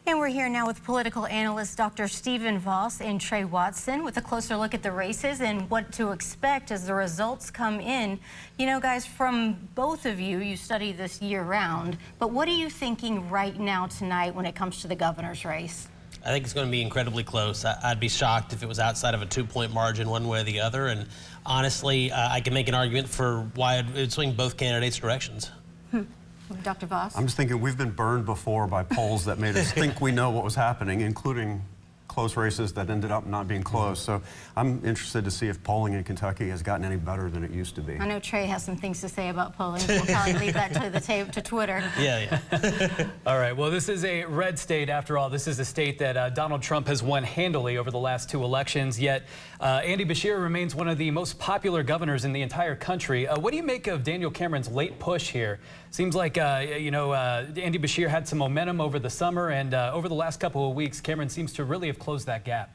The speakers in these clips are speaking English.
And we're here now with political analyst Dr. Stephen Voss and Tres Watson with a closer look at the races and what to expect as the results come in. You know, guys, from both of you, you study this year-round, but what are you thinking right now tonight when it comes to the governor's race? I think it's going to be incredibly close. I'd be shocked if it was outside of a 2-point margin one way or the other. And honestly, I can make an argument for why it would swing both candidates' directions. Dr. Voss? I'm just thinking we've been burned before by polls that made us think we know what was happening, including close races that ended up not being close. So I'm interested to see if polling in Kentucky has gotten any better than it used to be. I know Trey has some things to say about polling. We'll probably leave that to the to Twitter. Yeah. All right, well, this is a red state after all. This is a state that Donald Trump has won handily over the last 2 elections, yet Andy Beshear remains one of the most popular governors in the entire country. What do you make of Daniel Cameron's late push here? Seems like, Andy Beshear had some momentum over the summer, and over the last couple of weeks, Cameron seems to really have closed that gap.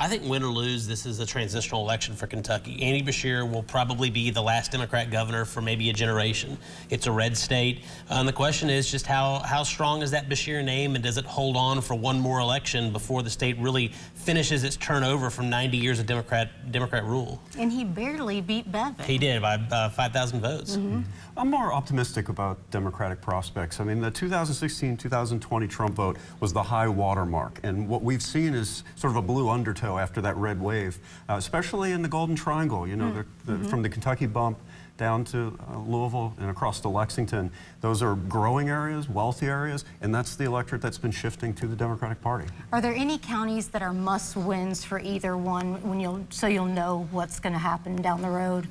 I think win or lose, this is a transitional election for Kentucky. Andy Beshear will probably be the last Democrat governor for maybe a generation. It's a red state. And the question is just how strong is that Beshear name, and does it hold on for one more election before the state really finishes its turnover from 90 years of Democrat rule? And he barely beat Bevin. He did by 5,000 votes. Mm-hmm. I'm more optimistic about Democratic prospects. I mean, the 2016-2020 Trump vote was the high water mark, and what we've seen is sort of a blue undertow after that red wave, especially in the Golden Triangle, you know, from the Kentucky bump down to Louisville and across to Lexington. Those are growing areas, wealthy areas, and that's the electorate that's been shifting to the Democratic Party. Are there any counties that are must-wins for either one so you'll know what's going to happen down the road?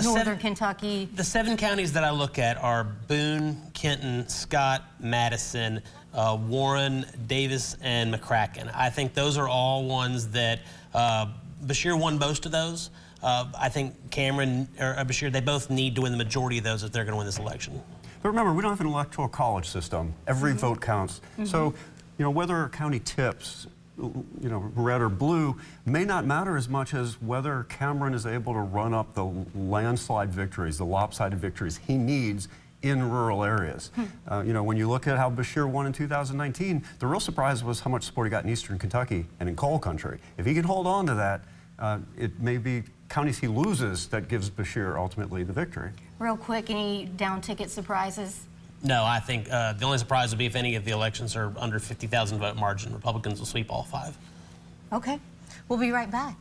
Northern Kentucky. The 7 counties that I look at are Boone, Kenton, Scott, Madison, Warren, Davis, and McCracken. I think those are all ones that Beshear won most of those. I think Cameron or Beshear, they both need to win the majority of those if they're going to win this election. But remember, we don't have an electoral college system. Every vote counts. So, you know, whether a county tips, you know, red or blue, may not matter as much as whether Cameron is able to run up the landslide victories, the lopsided victories he needs in rural areas. You know, when you look at how Beshear won in 2019, the real surprise was how much support he got in eastern Kentucky and in coal country. If he can hold on to that, it may be counties he loses that gives Beshear ultimately the victory. Real quick, any down ticket surprises? No, I think the only surprise would be if any of the elections are under 50,000 vote margin. Republicans will sweep all 5. Okay, we'll be right back.